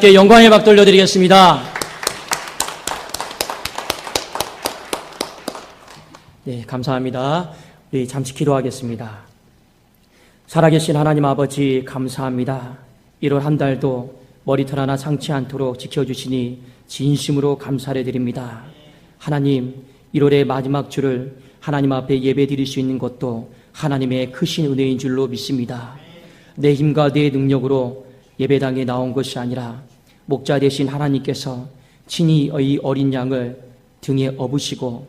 영광의 박 돌려드리겠습니다. 네, 감사합니다. 우리 잠시 기도하겠습니다. 살아계신 하나님 아버지 감사합니다. 1월 한 달도 머리털 하나 상치 않도록 지켜주시니 진심으로 감사를 드립니다. 하나님, 1월의 마지막 주를 하나님 앞에 예배 드릴 수 있는 것도 하나님의 크신 은혜인 줄로 믿습니다. 내 힘과 내 능력으로 예배당에 나온 것이 아니라 목자 되신 하나님께서 친히 이 어린 양을 등에 업으시고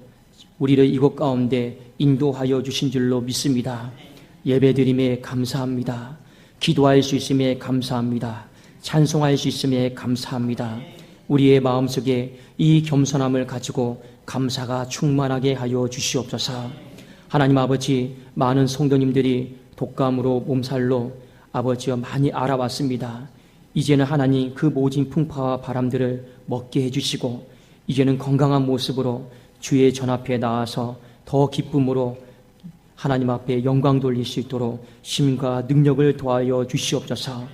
우리를 이곳 가운데 인도하여 주신 줄로 믿습니다. 예배드림에 감사합니다. 기도할 수 있음에 감사합니다. 찬송할 수 있음에 감사합니다. 우리의 마음속에 이 겸손함을 가지고 감사가 충만하게 하여 주시옵소서. 하나님 아버지, 많은 성도님들이 독감으로 몸살로 아버지여 많이 알아왔습니다. 이제는 하나님 그 모진 풍파와 바람들을 먹게 해주시고 이제는 건강한 모습으로 주의 전 앞에 나와서 더 기쁨으로 하나님 앞에 영광 돌릴 수 있도록 힘과 능력을 도하여 주시옵소서.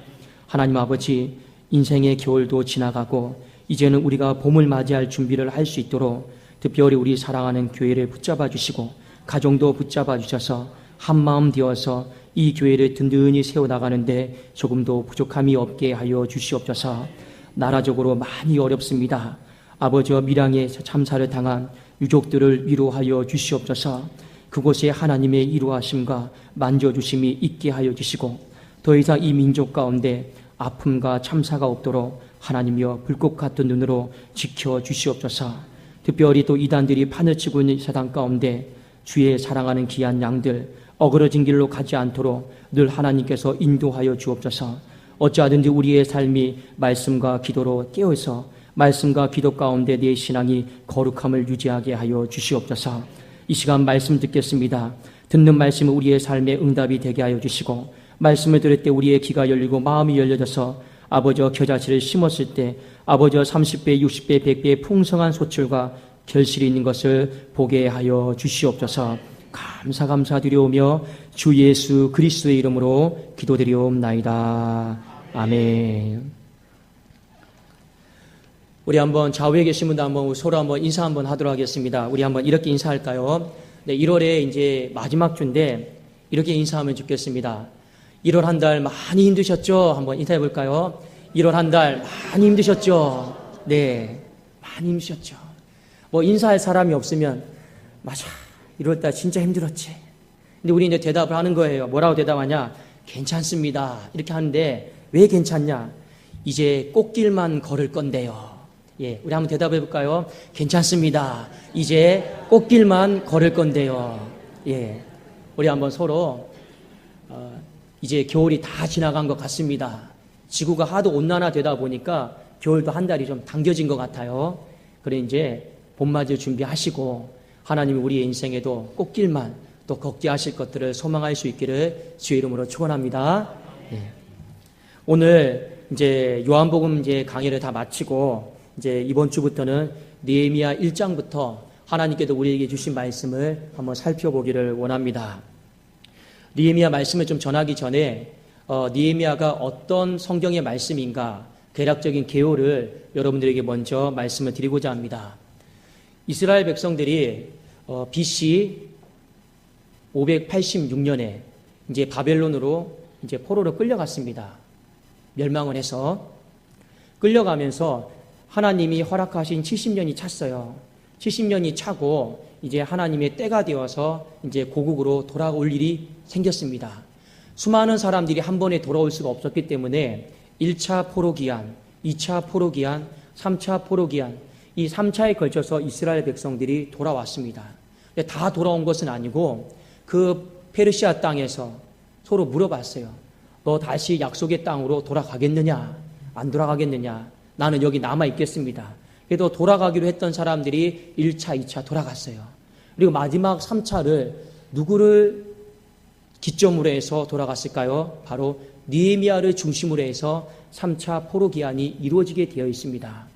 하나님 아버지, 인생의 겨울도 지나가고 이제는 우리가 봄을 맞이할 준비를 할 수 있도록 특별히 우리 사랑하는 교회를 붙잡아 주시고 가정도 붙잡아 주셔서 한마음 되어서 이 교회를 든든히 세워나가는데 조금도 부족함이 없게 하여 주시옵소서. 나라적으로 많이 어렵습니다. 아버지와 밀양에 참사를 당한 유족들을 위로하여 주시옵소서. 그곳에 하나님의 이루하심과 만져주심이 있게 하여 주시고 더 이상 이 민족 가운데 아픔과 참사가 없도록 하나님이여 불꽃 같은 눈으로 지켜주시옵소서. 특별히 또 이단들이 판을 치고 있는 세상 가운데 주의 사랑하는 귀한 양들 어그러진 길로 가지 않도록 늘 하나님께서 인도하여 주옵소서. 어찌하든지 우리의 삶이 말씀과 기도로 깨어서 말씀과 기도 가운데 내 신앙이 거룩함을 유지하게 하여 주시옵소서. 이 시간 말씀 듣겠습니다. 듣는 말씀은 우리의 삶의 응답이 되게 하여 주시고 말씀을 들을 때 우리의 귀가 열리고 마음이 열려져서 아버지와 겨자씨를 심었을 때 아버지와 30배, 60배, 100배의 풍성한 소출과 결실이 있는 것을 보게 하여 주시옵소서. 감사드리오며 주 예수 그리스도의 이름으로 기도드리옵나이다. 아멘. 우리 한번 좌우에 계신 분도 한번 서로 한번 인사 한번 하도록 하겠습니다. 우리 한번 이렇게 인사할까요? 네, 1월에 이제 마지막 주인데 이렇게 인사하면 좋겠습니다. 1월 한 달 많이 힘드셨죠? 한번 인사해 볼까요? 1월 한 달 많이 힘드셨죠? 네, 많이 힘드셨죠. 뭐 인사할 사람이 없으면 맞아, 1월 달 진짜 힘들었지. 근데 우리 이제 대답을 하는 거예요. 뭐라고 대답하냐? 괜찮습니다. 이렇게 하는데 왜 괜찮냐? 이제 꽃길만 걸을 건데요. 예, 우리 한번 대답해 볼까요? 괜찮습니다. 이제 꽃길만 걸을 건데요. 예, 우리 한번 서로 이제 겨울이 다 지나간 것 같습니다. 지구가 하도 온난화되다 보니까 겨울도 한 달이 좀 당겨진 것 같아요. 그래 이제 봄맞이를 준비하시고 하나님이 우리의 인생에도 꽃길만 또 걷게 하실 것들을 소망할 수 있기를 주의 이름으로 축원합니다. 예. 오늘 이제 요한복음 이제 강의를 다 마치고 이제 이번 주부터는 느헤미야 1장부터 하나님께서 우리에게 주신 말씀을 한번 살펴보기를 원합니다. 느헤미야 말씀을 좀 전하기 전에 느헤미야가 어떤 성경의 말씀인가 대략적인 개요를 여러분들에게 먼저 말씀을 드리고자 합니다. 이스라엘 백성들이 BC 586년에 이제 바벨론으로 이제 포로로 끌려갔습니다. 멸망을 해서 끌려가면서 하나님이 허락하신 70년이 찼어요. 70년이 차고 이제 하나님의 때가 되어서 이제 고국으로 돌아올 일이 생겼습니다. 수많은 사람들이 한 번에 돌아올 수가 없었기 때문에 1차 포로 기한, 2차 포로 기한, 3차 포로 기한 이 3차에 걸쳐서 이스라엘 백성들이 돌아왔습니다. 근데 다 돌아온 것은 아니고 그 페르시아 땅에서 서로 물어봤어요. 너 다시 약속의 땅으로 돌아가겠느냐? 안 돌아가겠느냐? 나는 여기 남아있겠습니다. 그래도 돌아가기로 했던 사람들이 1차, 2차 돌아갔어요. 그리고 마지막 3차를 누구를 기점으로 해서 돌아갔을까요? 바로 느헤미야를 중심으로 해서 3차 포로 기한이 이루어지게 되어 있습니다.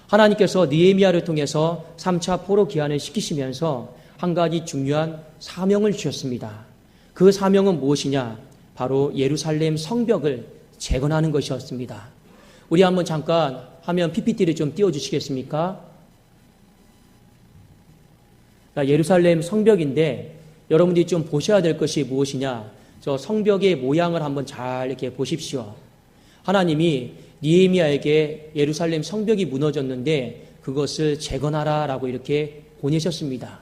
하나님께서 느헤미야를 통해서 3차 포로 기한을 시키시면서 한 가지 중요한 사명을 주셨습니다. 그 사명은 무엇이냐? 바로 예루살렘 성벽을 재건하는 것이었습니다. 우리 한번 잠깐 화면 PPT를 좀 띄워주시겠습니까? 예루살렘 성벽인데 여러분들이 좀 보셔야 될 것이 무엇이냐? 저 성벽의 모양을 한번 잘 이렇게 보십시오. 하나님이 느헤미야에게 예루살렘 성벽이 무너졌는데 그것을 재건하라라고 이렇게 보내셨습니다.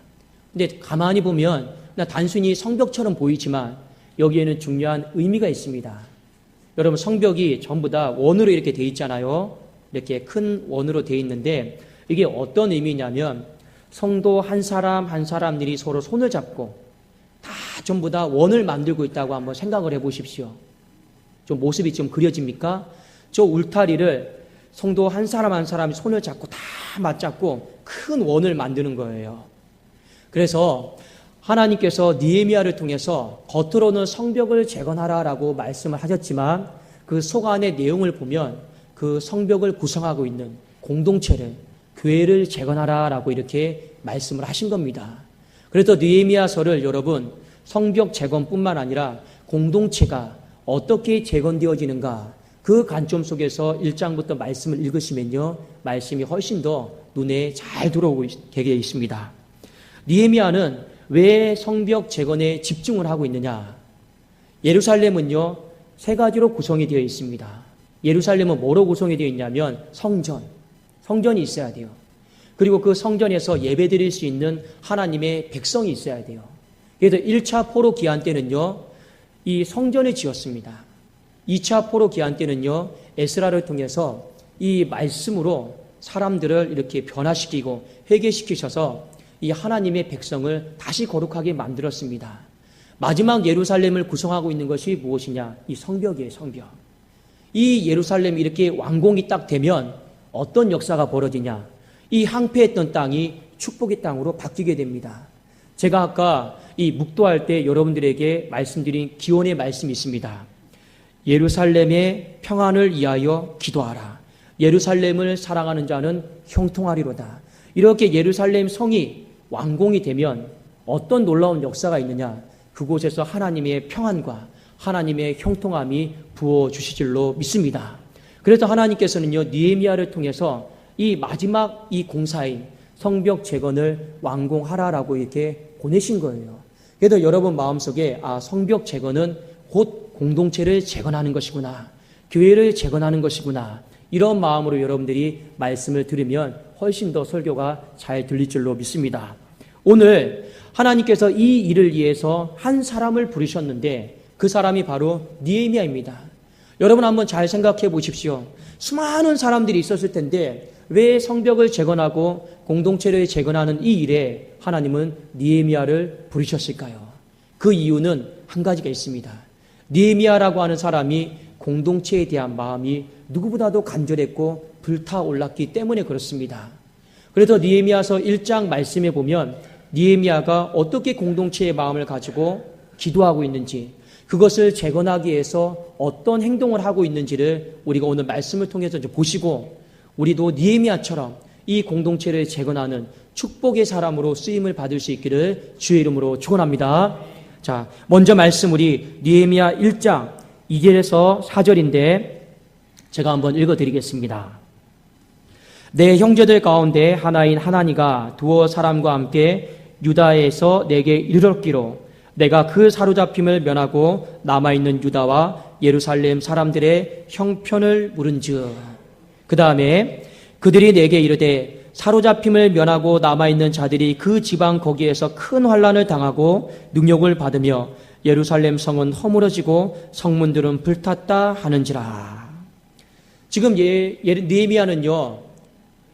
근데 가만히 보면 단순히 성벽처럼 보이지만 여기에는 중요한 의미가 있습니다. 여러분, 성벽이 전부 다 원으로 이렇게 돼 있잖아요. 이렇게 큰 원으로 돼 있는데 이게 어떤 의미냐면 성도 한 사람 한 사람들이 서로 손을 잡고 다 전부 다 원을 만들고 있다고 한번 생각을 해보십시오. 좀 모습이 좀 그려집니까? 저 울타리를 성도 한 사람 한 사람이 손을 잡고 다 맞잡고 큰 원을 만드는 거예요. 그래서 하나님께서 느헤미야를 통해서 겉으로는 성벽을 재건하라라고 말씀을 하셨지만 그 속 안의 내용을 보면 그 성벽을 구성하고 있는 공동체를, 교회를 재건하라라고 이렇게 말씀을 하신 겁니다. 그래서 느헤미야서를 여러분, 성벽 재건뿐만 아니라 공동체가 어떻게 재건되어지는가, 그 관점 속에서 1장부터 말씀을 읽으시면요, 말씀이 훨씬 더 눈에 잘 들어오게 있습니다. 느헤미야는 왜 성벽 재건에 집중을 하고 있느냐? 예루살렘은요, 세 가지로 구성이 되어 있습니다. 예루살렘은 뭐로 구성이 되어 있냐면 성전이 있어야 돼요. 그리고 그 성전에서 예배드릴 수 있는 하나님의 백성이 있어야 돼요. 그래서 1차 포로 기한 때는요, 이 성전을 지었습니다. 2차 포로 기한 때는요, 에스라를 통해서 이 말씀으로 사람들을 이렇게 변화시키고 회개시키셔서 이 하나님의 백성을 다시 거룩하게 만들었습니다. 마지막 예루살렘을 구성하고 있는 것이 무엇이냐? 이 성벽이에요, 성벽. 이 예루살렘이 이렇게 완공이 딱 되면 어떤 역사가 벌어지냐? 이 황폐했던 땅이 축복의 땅으로 바뀌게 됩니다. 제가 아까 이 묵도할 때 여러분들에게 말씀드린 기원의 말씀이 있습니다. 예루살렘의 평안을 위하여 기도하라. 예루살렘을 사랑하는 자는 형통하리로다. 이렇게 예루살렘 성이 완공이 되면 어떤 놀라운 역사가 있느냐? 그곳에서 하나님의 평안과 하나님의 형통함이 부어주실 줄로 믿습니다. 그래서 하나님께서는요, 느헤미야를 통해서 이 마지막 이 공사인 성벽 재건을 완공하라라고 이렇게 보내신 거예요. 그래서 여러분 마음속에 성벽 재건은 곧 공동체를 재건하는 것이구나, 교회를 재건하는 것이구나, 이런 마음으로 여러분들이 말씀을 들으면 훨씬 더 설교가 잘 들릴 줄로 믿습니다. 오늘 하나님께서 이 일을 위해서 한 사람을 부르셨는데 그 사람이 바로 느헤미야입니다. 여러분 한번 잘 생각해 보십시오. 수많은 사람들이 있었을 텐데 왜 성벽을 재건하고 공동체를 재건하는 이 일에 하나님은 느헤미야를 부르셨을까요? 그 이유는 한 가지가 있습니다. 느헤미야라고 하는 사람이 공동체에 대한 마음이 누구보다도 간절했고 불타올랐기 때문에 그렇습니다. 그래서 느헤미야서 1장 말씀에 보면 느헤미야가 어떻게 공동체의 마음을 가지고 기도하고 있는지, 그것을 재건하기 위해서 어떤 행동을 하고 있는지를 우리가 오늘 말씀을 통해서 이제 보시고 우리도 느헤미야처럼 이 공동체를 재건하는 축복의 사람으로 쓰임을 받을 수 있기를 주의 이름으로 축원합니다. 자, 먼저 말씀 우리 느헤미야 1장 2절에서 4절인데 제가 한번 읽어드리겠습니다. 내 형제들 가운데 하나인 하나니가 두어 사람과 함께 유다에서 내게 이르렀기로 내가 그 사로잡힘을 면하고 남아있는 유다와 예루살렘 사람들의 형편을 물은즉, 그 다음에 그들이 내게 이르되 사로잡힘을 면하고 남아있는 자들이 그 지방 거기에서 큰 환난을 당하고 능욕을 받으며 예루살렘 성은 허물어지고 성문들은 불탔다 하는지라. 지금 느헤미야는요,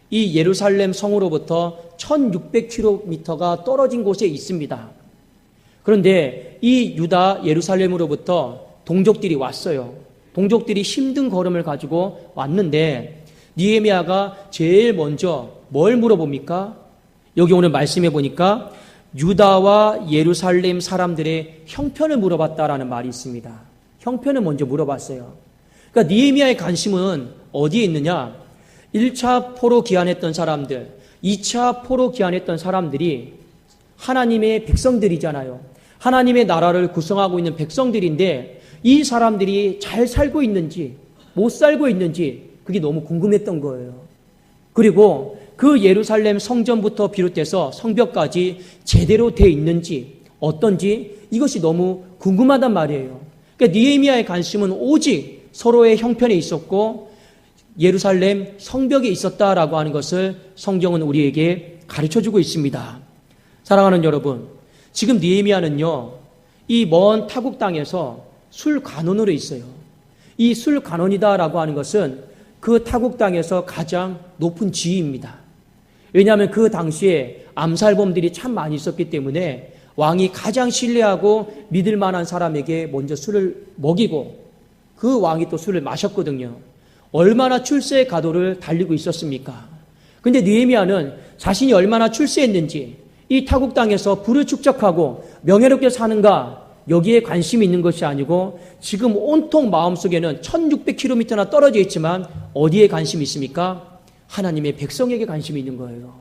이 예루살렘 성으로부터 1600km가 떨어진 곳에 있습니다. 그런데 이 유다 예루살렘으로부터 동족들이 왔어요. 동족들이 힘든 걸음을 가지고 왔는데 느헤미야가 제일 먼저 뭘 물어봅니까? 여기 오늘 말씀해 보니까 유다와 예루살렘 사람들의 형편을 물어봤다라는 말이 있습니다. 형편을 먼저 물어봤어요. 그러니까 느헤미야의 관심은 어디에 있느냐? 1차 포로 귀환했던 사람들, 2차 포로 귀환했던 사람들이 하나님의 백성들이잖아요. 하나님의 나라를 구성하고 있는 백성들인데 이 사람들이 잘 살고 있는지 못 살고 있는지 그게 너무 궁금했던 거예요. 그리고 그 예루살렘 성전부터 비롯해서 성벽까지 제대로 돼 있는지 어떤지 이것이 너무 궁금하단 말이에요. 그러니까 느헤미야의 관심은 오직 서로의 형편에 있었고 예루살렘 성벽에 있었다라고 하는 것을 성경은 우리에게 가르쳐주고 있습니다. 사랑하는 여러분, 지금 느헤미야는요, 이 먼 타국 땅에서 술 관원으로 있어요. 이 술 관원이다라고 하는 것은 그 타국 땅에서 가장 높은 지위입니다. 왜냐하면 그 당시에 암살범들이 참 많이 있었기 때문에 왕이 가장 신뢰하고 믿을 만한 사람에게 먼저 술을 먹이고 그 왕이 또 술을 마셨거든요. 얼마나 출세의 가도를 달리고 있었습니까? 근데 느헤미야는 자신이 얼마나 출세했는지 이 타국 땅에서 부를 축적하고 명예롭게 사는가 여기에 관심이 있는 것이 아니고 지금 온통 마음속에는 1600km나 떨어져 있지만 어디에 관심이 있습니까? 하나님의 백성에게 관심이 있는 거예요.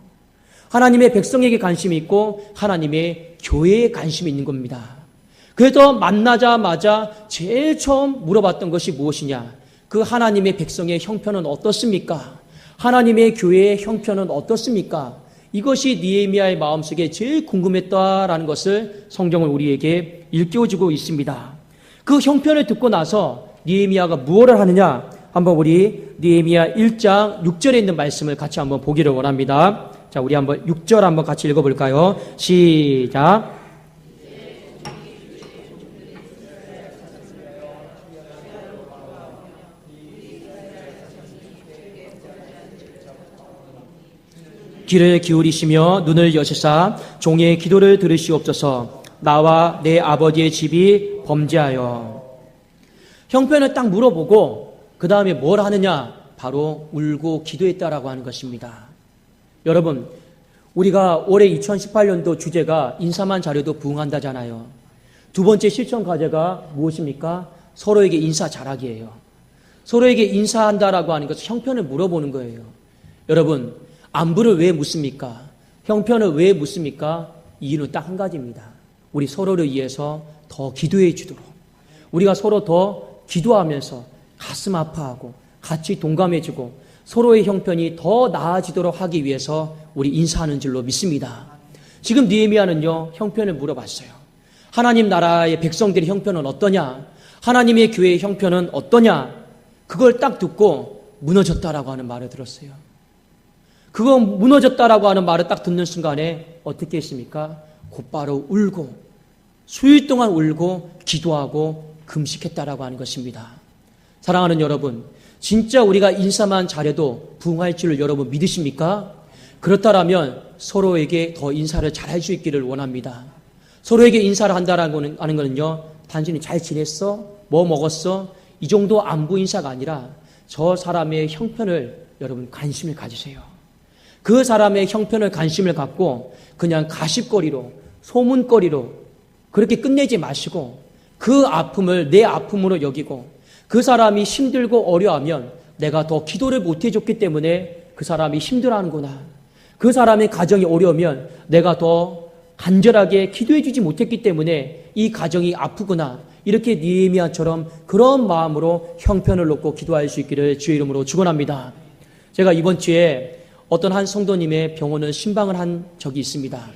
하나님의 백성에게 관심이 있고 하나님의 교회에 관심이 있는 겁니다. 그래서 만나자마자 제일 처음 물어봤던 것이 무엇이냐? 그 하나님의 백성의 형편은 어떻습니까? 하나님의 교회의 형편은 어떻습니까? 이것이 느헤미야의 마음속에 제일 궁금했다라는 것을 성경은 우리에게 일깨워주고 있습니다. 그 형편을 듣고 나서 느헤미야가 무엇을 하느냐? 한번 우리 느헤미야 1장 6절에 있는 말씀을 같이 한번 보기를 원합니다. 자, 우리 한번 6절 한번 같이 읽어볼까요? 시작. 귀를 기울이시며 눈을 여시사 종의 기도를 들으시옵소서. 나와 내 아버지의 집이 범죄하여. 형편을 딱 물어보고 그 다음에 뭘 하느냐? 바로 울고 기도했다라고 하는 것입니다. 여러분, 우리가 올해 2018년도 주제가 인사만 잘해도 부흥한다잖아요. 두 번째 실천 과제가 무엇입니까? 서로에게 인사 잘하기예요. 서로에게 인사한다라고 하는 것은 형편을 물어보는 거예요. 여러분, 안부를 왜 묻습니까? 형편을 왜 묻습니까? 이유는 딱 한 가지입니다. 우리 서로를 위해서 더 기도해 주도록, 우리가 서로 더 기도하면서 가슴 아파하고 같이 동감해주고 서로의 형편이 더 나아지도록 하기 위해서 우리 인사하는 줄로 믿습니다. 지금 느헤미야는요, 형편을 물어봤어요. 하나님 나라의 백성들의 형편은 어떠냐? 하나님의 교회의 형편은 어떠냐? 그걸 딱 듣고 무너졌다라고 하는 말을 들었어요. 그거 무너졌다라고 하는 말을 딱 듣는 순간에 어떻게 했습니까? 곧바로 울고 수일 동안 울고 기도하고 금식했다라고 하는 것입니다. 사랑하는 여러분, 진짜 우리가 인사만 잘해도 부흥할 줄을 여러분 믿으십니까? 그렇다면 서로에게 더 인사를 잘할 수 있기를 원합니다. 서로에게 인사를 한다라는 거는요, 단순히 잘 지냈어? 뭐 먹었어? 이 정도 안부 인사가 아니라 저 사람의 형편을 여러분 관심을 가지세요. 그 사람의 형편을 관심을 갖고 그냥 가십거리로, 소문거리로 그렇게 끝내지 마시고 그 아픔을 내 아픔으로 여기고 그 사람이 힘들고 어려워하면 내가 더 기도를 못해줬기 때문에 그 사람이 힘들어하는구나. 그 사람의 가정이 어려우면 내가 더 간절하게 기도해주지 못했기 때문에 이 가정이 아프구나. 이렇게 느헤미야처럼 그런 마음으로 형편을 놓고 기도할 수 있기를 주의 이름으로 축원합니다. 제가 이번 주에 어떤 한 성도님의 병원을 신방을 한 적이 있습니다.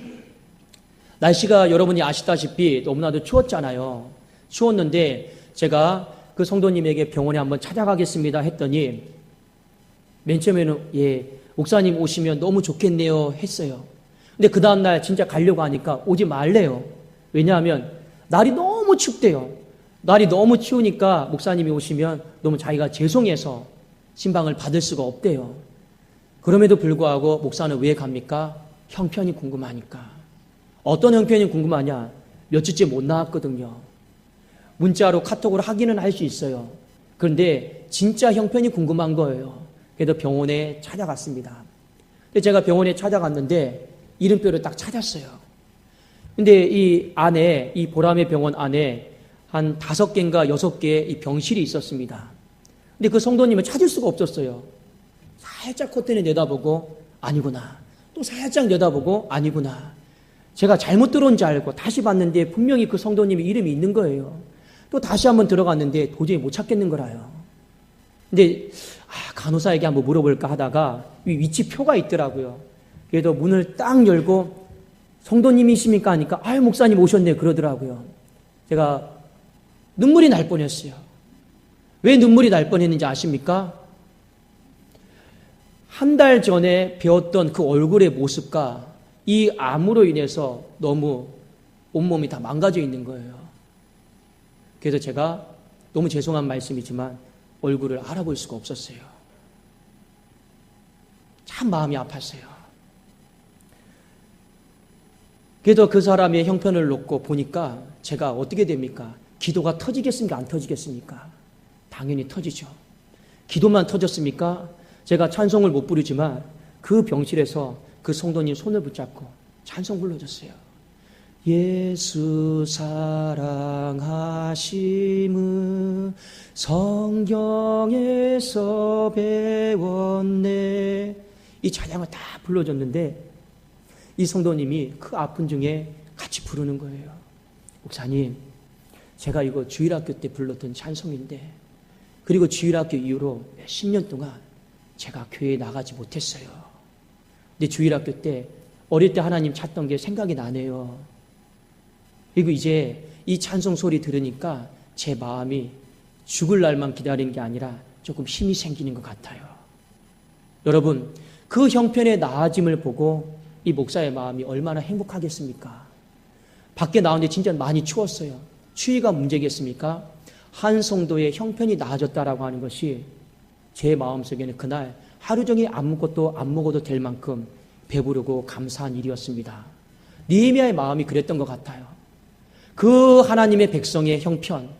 날씨가 여러분이 아시다시피 너무나도 추웠잖아요. 추웠는데 제가 그 성도님에게 병원에 한번 찾아가겠습니다 했더니 맨 처음에는 목사님 오시면 너무 좋겠네요 했어요. 근데 그 다음날 진짜 가려고 하니까 오지 말래요. 왜냐하면 날이 너무 춥대요. 날이 너무 추우니까 목사님이 오시면 너무 자기가 죄송해서 신방을 받을 수가 없대요. 그럼에도 불구하고 목사는 왜 갑니까? 형편이 궁금하니까. 어떤 형편이 궁금하냐? 며칠째 못 나왔거든요. 문자로 카톡으로 확인은 할 수 있어요. 그런데 진짜 형편이 궁금한 거예요. 그래서 병원에 찾아갔습니다. 근데 제가 병원에 찾아갔는데 이름표를 딱 찾았어요. 근데 이 안에, 이 보람의 병원 안에 한 5개인가 6개의 이 병실이 있었습니다. 근데 그 성도님을 찾을 수가 없었어요. 살짝 커튼에 내다보고 아니구나. 또 살짝 내다보고 아니구나. 제가 잘못 들어온 줄 알고 다시 봤는데 분명히 그 성도님의 이름이 있는 거예요. 또 다시 한번 들어갔는데 도저히 못 찾겠는 거라요. 근데 간호사에게 한번 물어볼까 하다가 위치표가 있더라고요. 그래도 문을 딱 열고 성도님이십니까 하니까 목사님 오셨네 그러더라고요. 제가 눈물이 날 뻔했어요. 왜 눈물이 날 뻔했는지 아십니까? 한 달 전에 배웠던 그 얼굴의 모습과 이 암으로 인해서 너무 온몸이 다 망가져 있는 거예요. 그래서 제가 너무 죄송한 말씀이지만 얼굴을 알아볼 수가 없었어요. 참 마음이 아팠어요. 그래도 그 사람의 형편을 놓고 보니까 제가 어떻게 됩니까? 기도가 터지겠습니까? 안 터지겠습니까? 당연히 터지죠. 기도만 터졌습니까? 제가 찬송을 못 부르지만 그 병실에서 그 성도님 손을 붙잡고 찬송 불러줬어요. 예수 사랑하심은 성경에서 배웠네. 이 찬양을 다 불러줬는데 이 성도님이 그 아픈 중에 같이 부르는 거예요. 목사님, 제가 이거 주일학교 때 불렀던 찬송인데, 그리고 주일학교 이후로 몇십 년 동안 제가 교회에 나가지 못했어요. 근데 주일학교 때 어릴 때 하나님 찾던 게 생각이 나네요. 그리고 이제 이 찬송 소리 들으니까 제 마음이 죽을 날만 기다리는 게 아니라 조금 힘이 생기는 것 같아요. 여러분, 그 형편의 나아짐을 보고 이 목사의 마음이 얼마나 행복하겠습니까? 밖에 나오는데 진짜 많이 추웠어요. 추위가 문제겠습니까? 한 성도의 형편이 나아졌다라고 하는 것이 제 마음속에는 그날 하루 종일 아무것도 안 먹어도 될 만큼 배부르고 감사한 일이었습니다. 느헤미야의 마음이 그랬던 것 같아요. 그 하나님의 백성의 형편,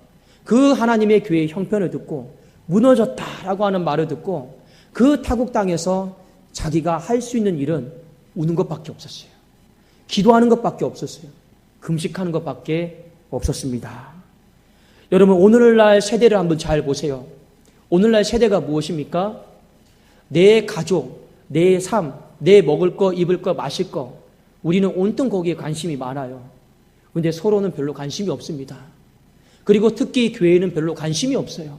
그 하나님의 교회의 형편을 듣고 무너졌다라고 하는 말을 듣고 그 타국 땅에서 자기가 할 수 있는 일은 우는 것밖에 없었어요. 기도하는 것밖에 없었어요. 금식하는 것밖에 없었습니다. 여러분, 오늘날 세대를 한번 잘 보세요. 오늘날 세대가 무엇입니까? 내 가족, 내 삶, 내 먹을 거, 입을 거, 마실 거, 우리는 온통 거기에 관심이 많아요. 그런데 서로는 별로 관심이 없습니다. 그리고 특히 교회는 별로 관심이 없어요.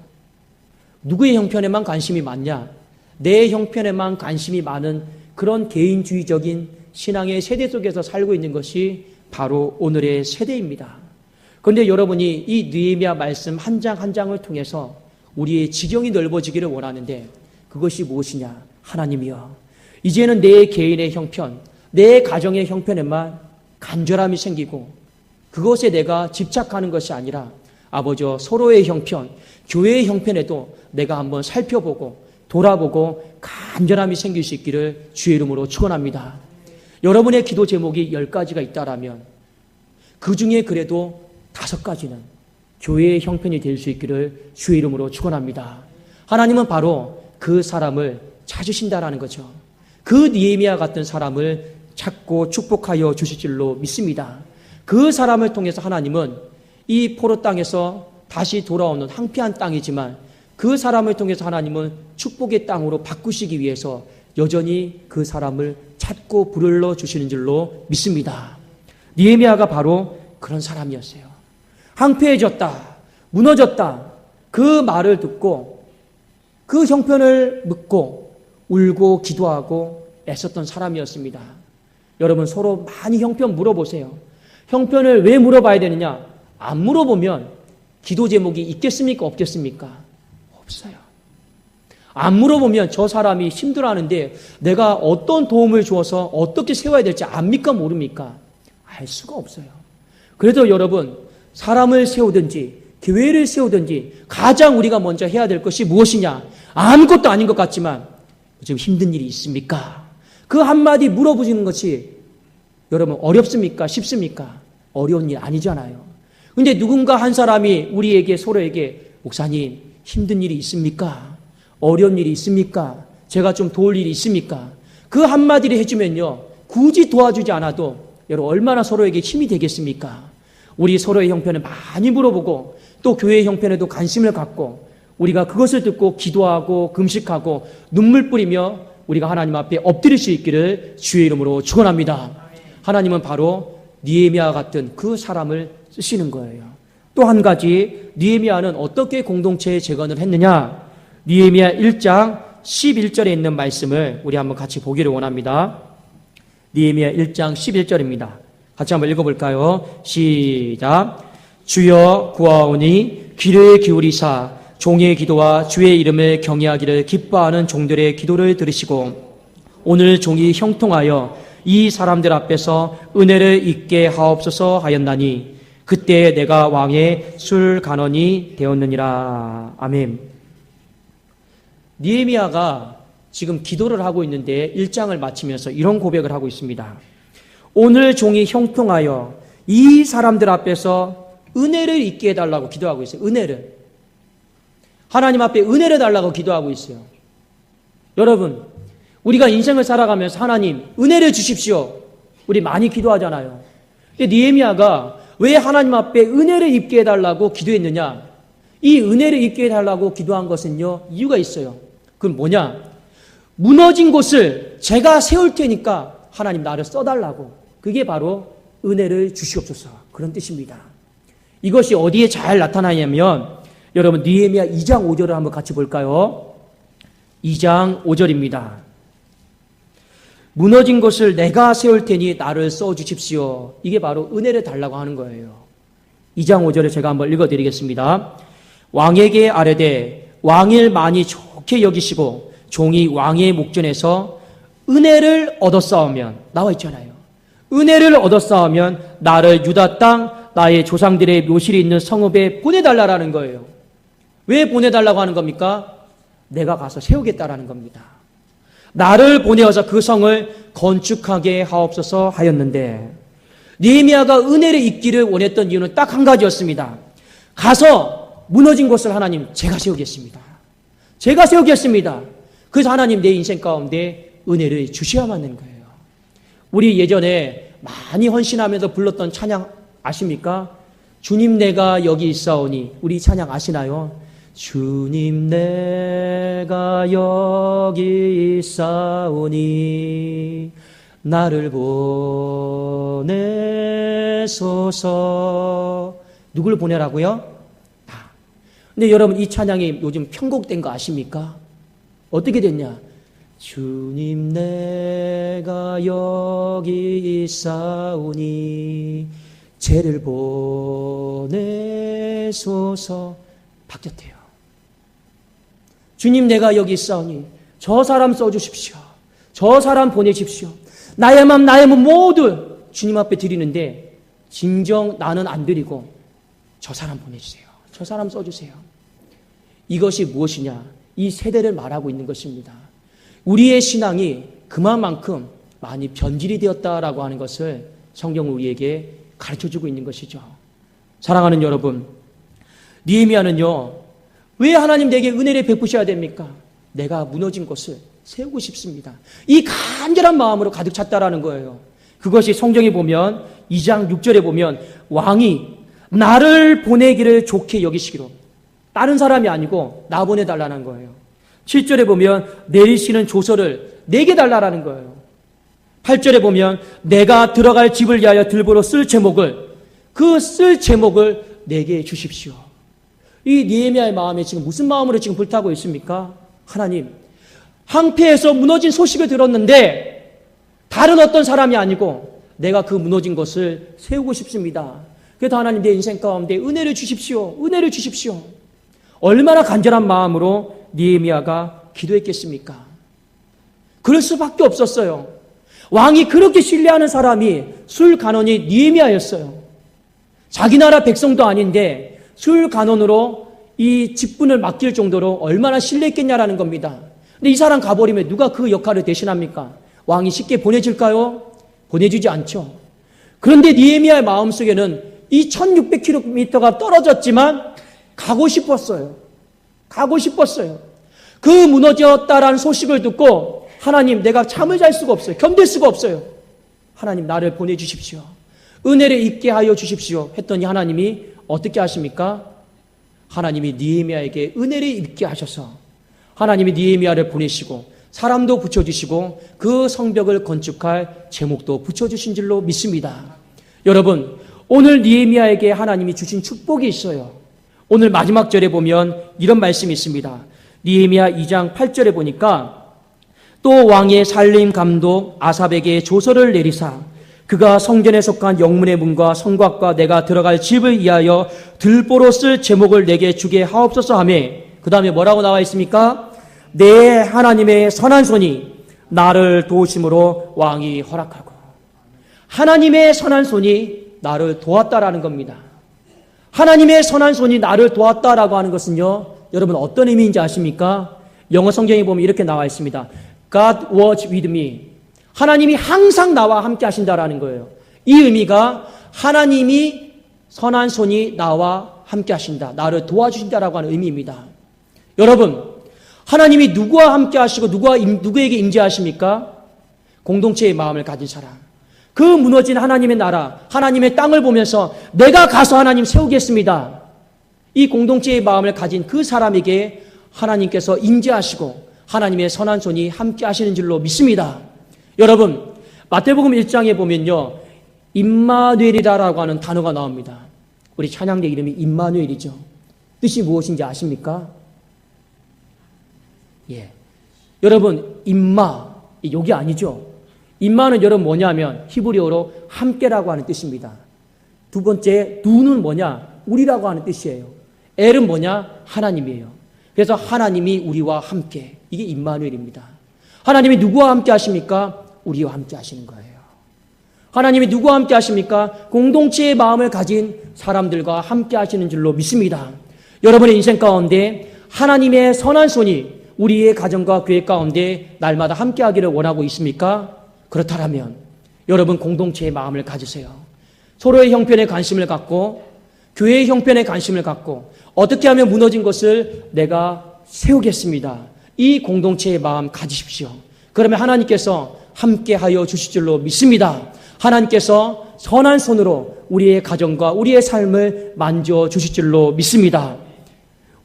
누구의 형편에만 관심이 많냐? 내 형편에만 관심이 많은 그런 개인주의적인 신앙의 세대 속에서 살고 있는 것이 바로 오늘의 세대입니다. 그런데 여러분이 이 느헤미야 말씀 한 장 한 장을 통해서 우리의 지경이 넓어지기를 원하는데 그것이 무엇이냐? 하나님이여, 이제는 내 개인의 형편, 내 가정의 형편에만 간절함이 생기고 그것에 내가 집착하는 것이 아니라 아버지여, 서로의 형편, 교회의 형편에도 내가 한번 살펴보고 돌아보고 간절함이 생길 수 있기를 주의 이름으로 축원합니다. 여러분의 기도 제목이 10가지가 있다라면 그 중에 그래도 5가지는 교회의 형편이 될 수 있기를 주의 이름으로 축원합니다. 하나님은 바로 그 사람을 찾으신다라는 거죠. 그 느헤미야 같은 사람을 찾고 축복하여 주실 줄로 믿습니다. 그 사람을 통해서 하나님은 이 포로 땅에서 다시 돌아오는 황폐한 땅이지만 그 사람을 통해서 하나님은 축복의 땅으로 바꾸시기 위해서 여전히 그 사람을 찾고 불러 주시는 줄로 믿습니다. 느헤미야가 바로 그런 사람이었어요. 황폐해졌다, 무너졌다, 그 말을 듣고 그 형편을 묻고 울고 기도하고 애썼던 사람이었습니다. 여러분, 서로 많이 형편 물어보세요. 형편을 왜 물어봐야 되느냐? 안 물어보면 기도 제목이 있겠습니까? 없겠습니까? 없어요. 안 물어보면 저 사람이 힘들어하는데 내가 어떤 도움을 주어서 어떻게 세워야 될지 압니까? 모릅니까? 알 수가 없어요. 그래도 여러분, 사람을 세우든지 교회를 세우든지 가장 우리가 먼저 해야 될 것이 무엇이냐? 아무것도 아닌 것 같지만 요즘 힘든 일이 있습니까? 그 한마디 물어보시는 것이 여러분 어렵습니까? 쉽습니까? 어려운 일 아니잖아요. 근데 누군가 한 사람이 우리에게 서로에게 목사님 힘든 일이 있습니까? 어려운 일이 있습니까? 제가 좀 도울 일이 있습니까? 그 한마디를 해주면요, 굳이 도와주지 않아도 여러분 얼마나 서로에게 힘이 되겠습니까? 우리 서로의 형편을 많이 물어보고 또 교회의 형편에도 관심을 갖고 우리가 그것을 듣고 기도하고 금식하고 눈물 뿌리며 우리가 하나님 앞에 엎드릴 수 있기를 주의 이름으로 축원합니다. 하나님은 바로 느헤미야 같은 그 사람을 쓰시는 거예요. 또 한 가지, 느헤미야는 어떻게 공동체에 재건을 했느냐? 느헤미야 1장 11절에 있는 말씀을 우리 한번 같이 보기를 원합니다. 느헤미야 1장 11절입니다. 같이 한번 읽어볼까요? 시작. 주여 구하오니 귀를 기울이사 종의 기도와 주의 이름을 경외하기를 기뻐하는 종들의 기도를 들으시고 오늘 종이 형통하여 이 사람들 앞에서 은혜를 잊게 하옵소서 하였나니 그때 내가 왕의 술간원이 되었느니라. 아멘. 느헤미야가 지금 기도를 하고 있는데 1장을 마치면서 이런 고백을 하고 있습니다. 오늘 종이 형통하여 이 사람들 앞에서 은혜를 잊게 해달라고 기도하고 있어요. 은혜를. 하나님 앞에 은혜를 달라고 기도하고 있어요. 여러분, 우리가 인생을 살아가면서 하나님 은혜를 주십시오. 우리 많이 기도하잖아요. 근데 느헤미야가 왜 하나님 앞에 은혜를 입게 해달라고 기도했느냐? 이 은혜를 입게 해달라고 기도한 것은요, 이유가 있어요. 그건 뭐냐? 무너진 곳을 제가 세울 테니까 하나님 나를 써달라고. 그게 바로 은혜를 주시옵소서. 그런 뜻입니다. 이것이 어디에 잘 나타나냐면 여러분 느헤미야 2장 5절을 한번 같이 볼까요? 2장 5절입니다. 무너진 것을 내가 세울 테니 나를 써주십시오. 이게 바로 은혜를 달라고 하는 거예요. 2장 5절을 제가 한번 읽어드리겠습니다. 왕에게 아뢰되 왕을 많이 좋게 여기시고 종이 왕의 목전에서 은혜를 얻었사오면 나와 있잖아요. 은혜를 얻었사오면 나를 유다 땅 나의 조상들의 묘실이 있는 성읍에 보내달라라는 거예요. 왜 보내달라고 하는 겁니까? 내가 가서 세우겠다라는 겁니다. 나를 보내어서 그 성을 건축하게 하옵소서 하였는데 느헤미야가 은혜를 잊기를 원했던 이유는 딱 한 가지였습니다. 가서 무너진 곳을 하나님 제가 세우겠습니다. 제가 세우겠습니다. 그래서 하나님 내 인생 가운데 은혜를 주셔야만 하는 거예요. 우리 예전에 많이 헌신하면서 불렀던 찬양 아십니까? 주님 내가 여기 있사오니. 우리 찬양 아시나요? 주님 내가 여기 있사오니 나를 보내소서. 누굴 보내라고요? 다. 근데 여러분 이 찬양이 요즘 편곡된 거 아십니까? 어떻게 됐냐? 주님 내가 여기 있사오니 죄를 보내소서. 바뀌었대요. 주님 내가 여기 있사오니 저 사람 써주십시오. 저 사람 보내십시오. 나의 맘 나의 몸 모두 주님 앞에 드리는데 진정 나는 안 드리고 저 사람 보내주세요. 저 사람 써주세요. 이것이 무엇이냐? 이 세대를 말하고 있는 것입니다. 우리의 신앙이 그만큼 많이 변질이 되었다라고 하는 것을 성경은 우리에게 가르쳐주고 있는 것이죠. 사랑하는 여러분, 느헤미야는요, 왜 하나님 내게 은혜를 베푸셔야 됩니까? 내가 무너진 것을 세우고 싶습니다. 이 간절한 마음으로 가득 찼다라는 거예요. 그것이 성경에 보면 2장 6절에 보면 왕이 나를 보내기를 좋게 여기시기로, 다른 사람이 아니고 나 보내달라는 거예요. 7절에 보면 내리시는 조서를 내게 달라라는 거예요. 8절에 보면 내가 들어갈 집을 위하여 들보로 쓸 제목을, 그 쓸 제목을 내게 주십시오. 이 느헤미야의 마음에 지금 무슨 마음으로 지금 불타고 있습니까? 하나님, 황폐해서 무너진 소식을 들었는데 다른 어떤 사람이 아니고 내가 그 무너진 것을 세우고 싶습니다. 그래서 하나님 내 인생 가운데 은혜를 주십시오. 은혜를 주십시오. 얼마나 간절한 마음으로 느헤미야가 기도했겠습니까? 그럴 수밖에 없었어요. 왕이 그렇게 신뢰하는 사람이 술간원이 느헤미야였어요. 자기 나라 백성도 아닌데 술간원으로 이 직분을 맡길 정도로 얼마나 신뢰했겠냐라는 겁니다. 근데 이 사람 가버리면 누가 그 역할을 대신합니까? 왕이 쉽게 보내줄까요? 보내주지 않죠. 그런데 느헤미야의 마음속에는 이 1600km가 떨어졌지만 가고 싶었어요. 가고 싶었어요. 그 무너졌다라는 소식을 듣고 하나님 내가 잠을 잘 수가 없어요. 견딜 수가 없어요. 하나님 나를 보내주십시오. 은혜를 잊게 하여 주십시오. 했더니 하나님이 어떻게 하십니까? 하나님이 느헤미야에게 은혜를 입게 하셔서 하나님이 느헤미야를 보내시고 사람도 붙여주시고 그 성벽을 건축할 제목도 붙여주신 줄로 믿습니다. 여러분, 오늘 느헤미야에게 하나님이 주신 축복이 있어요. 오늘 마지막 절에 보면 이런 말씀이 있습니다. 느헤미야 2장 8절에 보니까 또 왕의 살림 감독 아삽에게 조서를 내리사 그가 성전에 속한 영문의 문과 성곽과 내가 들어갈 집을 위하여 들보로 쓸 제목을 내게 주게 하옵소서 하며 그 다음에 뭐라고 나와 있습니까? 내 하나님의 선한 손이 나를 도우심으로 왕이 허락하고, 하나님의 선한 손이 나를 도왔다라는 겁니다. 하나님의 선한 손이 나를 도왔다라고 하는 것은요, 여러분 어떤 의미인지 아십니까? 영어 성경에 보면 이렇게 나와 있습니다. God was with me. 하나님이 항상 나와 함께 하신다라는 거예요. 이 의미가 하나님이 선한 손이 나와 함께 하신다, 나를 도와주신다라고 하는 의미입니다. 여러분, 하나님이 누구와 함께 하시고 누구에게 임재하십니까? 공동체의 마음을 가진 사람. 그 무너진 하나님의 나라, 하나님의 땅을 보면서 내가 가서 하나님 세우겠습니다. 이 공동체의 마음을 가진 그 사람에게 하나님께서 임재하시고 하나님의 선한 손이 함께 하시는 줄로 믿습니다. 여러분, 마태복음 1장에 보면요, 임마누엘이라고 하는 단어가 나옵니다. 우리 찬양대 이름이 임마누엘이죠. 뜻이 무엇인지 아십니까? 예. 여러분, 임마, 여기 아니죠? 임마는 여러분 뭐냐면 히브리어로 함께라고 하는 뜻입니다. 두 번째, 누는 뭐냐? 우리라고 하는 뜻이에요. 엘은 뭐냐? 하나님이에요. 그래서 하나님이 우리와 함께, 이게 임마누엘입니다. 하나님이 누구와 함께 하십니까? 우리와 함께 하시는 거예요. 하나님이 누구와 함께 하십니까? 공동체의 마음을 가진 사람들과 함께 하시는 줄로 믿습니다. 여러분의 인생 가운데 하나님의 선한 손이 우리의 가정과 교회 가운데 날마다 함께 하기를 원하고 있습니까? 그렇다면 여러분 공동체의 마음을 가지세요. 서로의 형편에 관심을 갖고 교회의 형편에 관심을 갖고 어떻게 하면 무너진 것을 내가 세우겠습니다. 이 공동체의 마음 가지십시오. 그러면 하나님께서 함께하여 주실 줄로 믿습니다. 하나님께서 선한 손으로 우리의 가정과 우리의 삶을 만져 주실 줄로 믿습니다.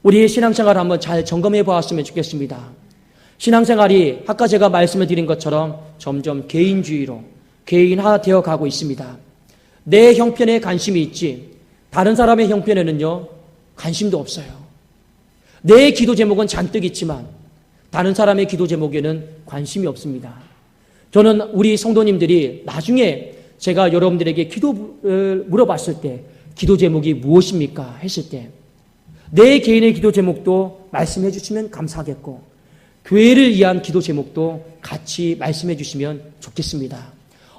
우리의 신앙생활을 한번 잘 점검해 보았으면 좋겠습니다. 신앙생활이 아까 제가 말씀을 드린 것처럼 점점 개인주의로 개인화되어 가고 있습니다. 내 형편에 관심이 있지 다른 사람의 형편에는요 관심도 없어요. 내 기도 제목은 잔뜩 있지만 다른 사람의 기도 제목에는 관심이 없습니다. 저는 우리 성도님들이 나중에 제가 여러분들에게 기도를 물어봤을 때 기도 제목이 무엇입니까? 했을 때 내 개인의 기도 제목도 말씀해 주시면 감사하겠고 교회를 위한 기도 제목도 같이 말씀해 주시면 좋겠습니다.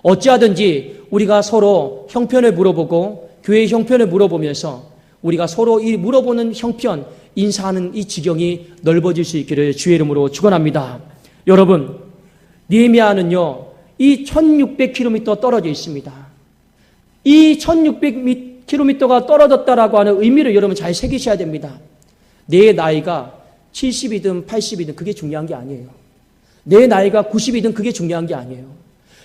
어찌하든지 우리가 서로 형편을 물어보고 교회의 형편을 물어보면서 우리가 서로 이 물어보는 형편, 인사하는 이 지경이 넓어질 수 있기를 주의 이름으로 축원합니다. 여러분, 느헤미야는요, 이 1600km 떨어져 있습니다. 이 1600km가 떨어졌다라고 하는 의미를 여러분 잘 새기셔야 됩니다. 내 나이가 70이든 80이든 그게 중요한 게 아니에요. 내 나이가 90이든 그게 중요한 게 아니에요.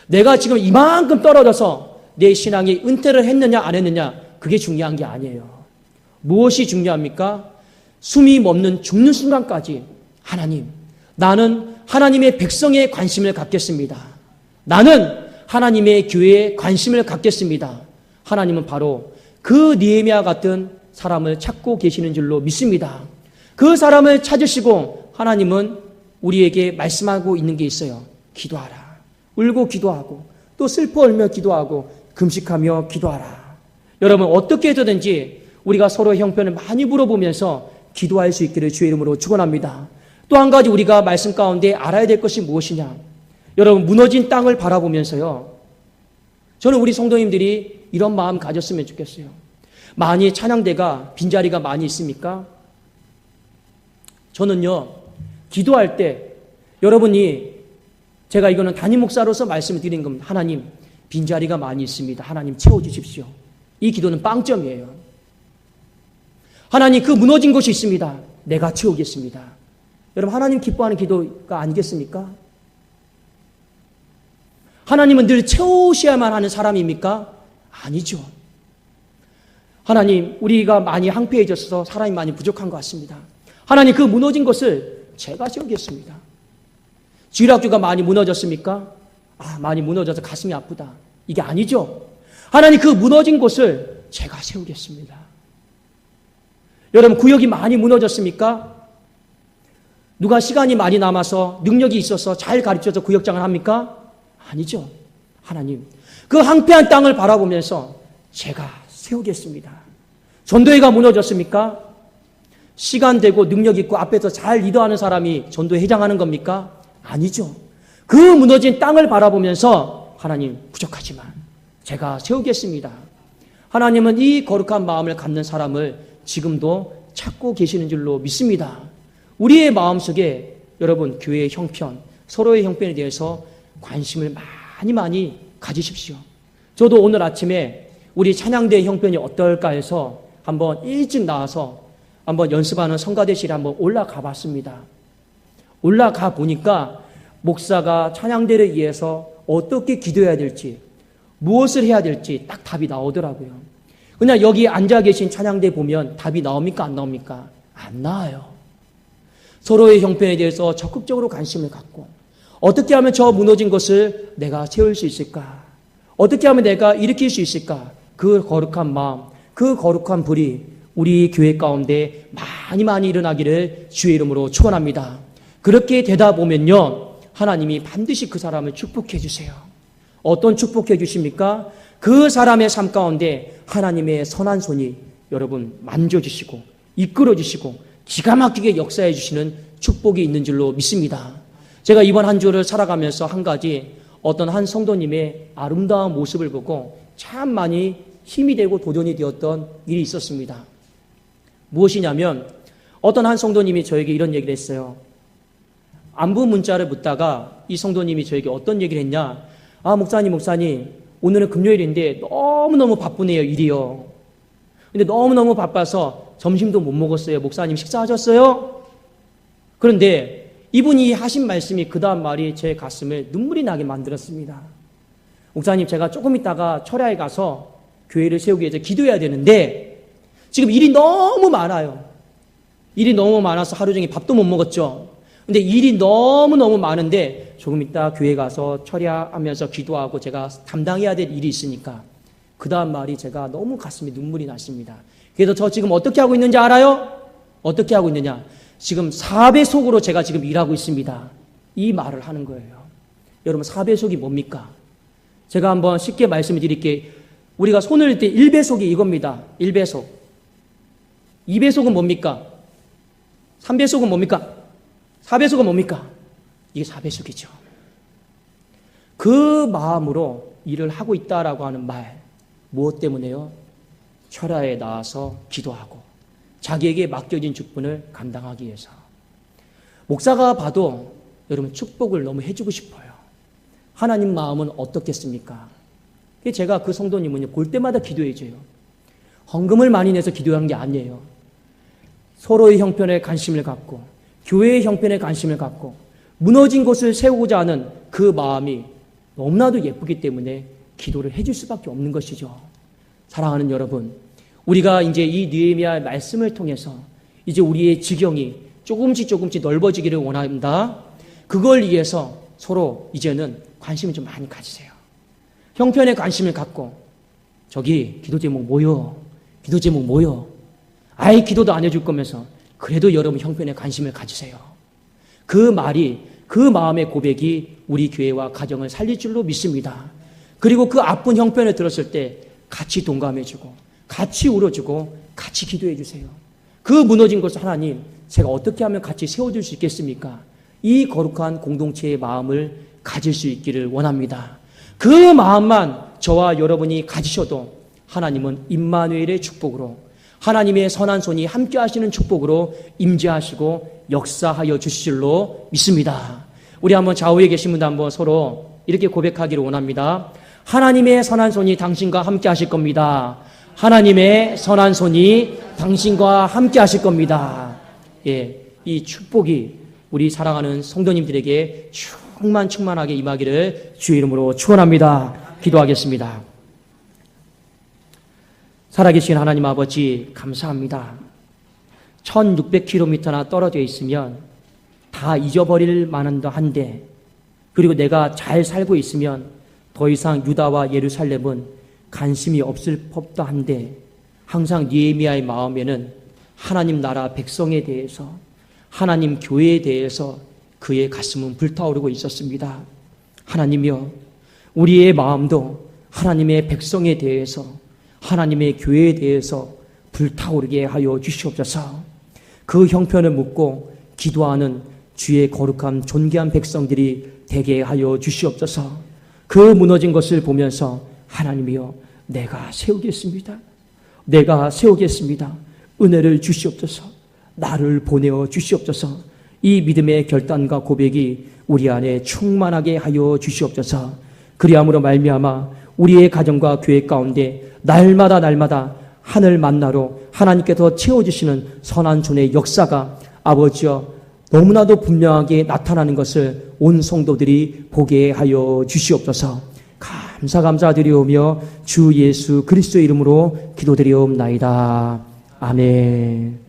내가 지금 이만큼 떨어져서 내 신앙이 은퇴를 했느냐 안 했느냐 그게 중요한 게 아니에요. 무엇이 중요합니까? 숨이 멎는 죽는 순간까지 하나님, 나는 하나님의 백성에 관심을 갖겠습니다. 나는 하나님의 교회에 관심을 갖겠습니다. 하나님은 바로 그 느헤미야 같은 사람을 찾고 계시는 줄로 믿습니다. 그 사람을 찾으시고 하나님은 우리에게 말씀하고 있는 게 있어요. 기도하라. 울고 기도하고 또 슬퍼 울며 기도하고 금식하며 기도하라. 여러분 어떻게 해서든지 우리가 서로의 형편을 많이 물어보면서 기도할 수 있기를 주의 이름으로 축원합니다. 또 한 가지 우리가 말씀 가운데 알아야 될 것이 무엇이냐. 여러분 무너진 땅을 바라보면서요. 저는 우리 성도님들이 이런 마음 가졌으면 좋겠어요. 많이 찬양대가 빈자리가 많이 있습니까? 저는요. 기도할 때 여러분이 제가 이거는 담임 목사로서 말씀을 드리는 겁니다. 하나님 빈자리가 많이 있습니다. 하나님 채워주십시오. 이 기도는 빵점이에요. 하나님 그 무너진 곳이 있습니다. 내가 채우겠습니다. 여러분 하나님 기뻐하는 기도가 아니겠습니까? 하나님은 늘 채우셔야만 하는 사람입니까? 아니죠. 하나님 우리가 많이 황폐해져서 사람이 많이 부족한 것 같습니다. 하나님 그 무너진 것을 제가 채우겠습니다. 주일학교가 많이 무너졌습니까? 많이 무너져서 가슴이 아프다. 이게 아니죠. 하나님 그 무너진 곳을 제가 세우겠습니다. 여러분 구역이 많이 무너졌습니까? 누가 시간이 많이 남아서 능력이 있어서 잘 가르쳐서 구역장을 합니까? 아니죠. 하나님, 그 황폐한 땅을 바라보면서 제가 세우겠습니다. 전도회가 무너졌습니까? 시간 되고 능력 있고 앞에서 잘 리더하는 사람이 전도회 회장하는 겁니까? 아니죠. 그 무너진 땅을 바라보면서 하나님, 부족하지만 제가 세우겠습니다. 하나님은 이 거룩한 마음을 갖는 사람을 지금도 찾고 계시는 줄로 믿습니다. 우리의 마음속에 여러분, 교회의 형편, 서로의 형편에 대해서 관심을 많이 가지십시오. 저도 오늘 아침에 우리 찬양대의 형편이 어떨까 해서 한번 일찍 나와서 한번 연습하는 성가대실에 한번 올라가 봤습니다. 올라가 보니까 목사가 찬양대를 위해서 어떻게 기도해야 될지, 무엇을 해야 될지 딱 답이 나오더라고요. 그냥 여기 앉아 계신 찬양대 보면 답이 나옵니까? 안 나옵니까? 안 나와요. 서로의 형편에 대해서 적극적으로 관심을 갖고 어떻게 하면 저 무너진 것을 내가 세울 수 있을까? 어떻게 하면 내가 일으킬 수 있을까? 그 거룩한 마음, 그 거룩한 불이 우리 교회 가운데 많이 일어나기를 주의 이름으로 축원합니다. 그렇게 되다 보면요, 하나님이 반드시 그 사람을 축복해 주세요. 어떤 축복해 주십니까? 그 사람의 삶 가운데 하나님의 선한 손이 여러분 만져주시고 이끌어주시고 기가 막히게 역사해 주시는 축복이 있는 줄로 믿습니다. 제가 이번 한 주를 살아가면서 한 가지, 어떤 한 성도님의 아름다운 모습을 보고 참 많이 힘이 되고 도전이 되었던 일이 있었습니다. 무엇이냐면 어떤 한 성도님이 저에게 이런 얘기를 했어요. 안부 문자를 묻다가 이 성도님이 저에게 어떤 얘기를 했냐? 아, 목사님, 오늘은 금요일인데 너무너무 바쁘네요, 일이요. 근데 너무너무 바빠서 점심도 못 먹었어요. 목사님 식사하셨어요? 그런데 이분이 하신 말씀이, 그 다음 말이 제 가슴에 눈물이 나게 만들었습니다. 목사님, 제가 조금 있다가 철야에 가서 교회를 세우기 위해서 기도해야 되는데 지금 일이 너무 많아요. 일이 너무 많아서 하루 종일 밥도 못 먹었죠. 근데 일이 너무너무 많은데 조금 있다 교회 가서 철야하면서 기도하고 제가 담당해야 될 일이 있으니까, 그 다음 말이 제가 너무 가슴에 눈물이 났습니다. 그래서 저 지금 어떻게 하고 있는지 알아요? 어떻게 하고 있느냐? 지금 4배속으로 제가 지금 일하고 있습니다. 이 말을 하는 거예요. 여러분, 4배속이 뭡니까? 제가 한번 쉽게 말씀을 드릴게요. 우리가 손을 들 때 1배속이 이겁니다. 1배속. 2배속은 뭡니까? 3배속은 뭡니까? 4배속은 뭡니까? 이게 4배속이죠. 그 마음으로 일을 하고 있다라고 하는 말, 무엇 때문에요? 철야에 나와서 기도하고 자기에게 맡겨진 직분을 감당하기 위해서. 목사가 봐도 여러분 축복을 너무 해주고 싶어요. 하나님 마음은 어떻겠습니까? 제가 그 성도님은 볼 때마다 기도해줘요. 헌금을 많이 내서 기도하는 게 아니에요. 서로의 형편에 관심을 갖고 교회의 형편에 관심을 갖고 무너진 곳을 세우고자 하는 그 마음이 너무나도 예쁘기 때문에 기도를 해줄 수밖에 없는 것이죠. 사랑하는 여러분, 우리가 이제 이 느헤미야의 말씀을 통해서 이제 우리의 지경이 조금씩 넓어지기를 원합니다. 그걸 위해서 서로 이제는 관심을 좀 많이 가지세요. 형편에 관심을 갖고, 저기 기도 제목 뭐요? 기도 제목 뭐요? 아예 기도도 안 해줄 거면서 그래도 여러분 형편에 관심을 가지세요. 그 말이, 그 마음의 고백이 우리 교회와 가정을 살릴 줄로 믿습니다. 그리고 그 아픈 형편을 들었을 때 같이 동감해주고 같이 울어주고 같이 기도해 주세요. 그 무너진 것을 하나님, 제가 어떻게 하면 같이 세워줄 수 있겠습니까? 이 거룩한 공동체의 마음을 가질 수 있기를 원합니다. 그 마음만 저와 여러분이 가지셔도 하나님은 임마누엘의 축복으로, 하나님의 선한 손이 함께 하시는 축복으로 임재하시고 역사하여 주실 줄로 믿습니다. 우리 한번 좌우에 계신 분들 한번 서로 이렇게 고백하기를 원합니다. 하나님의 선한 손이 당신과 함께 하실 겁니다. 하나님의 선한 손이 당신과 함께 하실 겁니다. 예, 이 축복이 우리 사랑하는 성도님들에게 충만하게 임하기를 주의 이름으로 축원합니다. 기도하겠습니다. 살아계신 하나님 아버지, 감사합니다. 1600km나 떨어져 있으면 다 잊어버릴 만한도 한데, 그리고 내가 잘 살고 있으면 더 이상 유다와 예루살렘은 관심이 없을 법도 한데, 항상 느헤미야의 마음에는 하나님 나라 백성에 대해서, 하나님 교회에 대해서 그의 가슴은 불타오르고 있었습니다. 하나님이여, 우리의 마음도 하나님의 백성에 대해서, 하나님의 교회에 대해서 불타오르게 하여 주시옵소서. 그 형편을 묻고 기도하는 주의 거룩한 존귀한 백성들이 되게 하여 주시옵소서. 그 무너진 것을 보면서 하나님이여, 내가 세우겠습니다. 내가 세우겠습니다. 은혜를 주시옵소서. 나를 보내어 주시옵소서. 이 믿음의 결단과 고백이 우리 안에 충만하게 하여 주시옵소서. 그리함으로 말미암아 우리의 가정과 교회 가운데 날마다 하늘 만나로 하나님께서 채워주시는 선한 존의 역사가 아버지여 너무나도 분명하게 나타나는 것을 온 성도들이 보게 하여 주시옵소서. 감사드리오며 주 예수 그리스도의 이름으로 기도드리옵나이다. 아멘.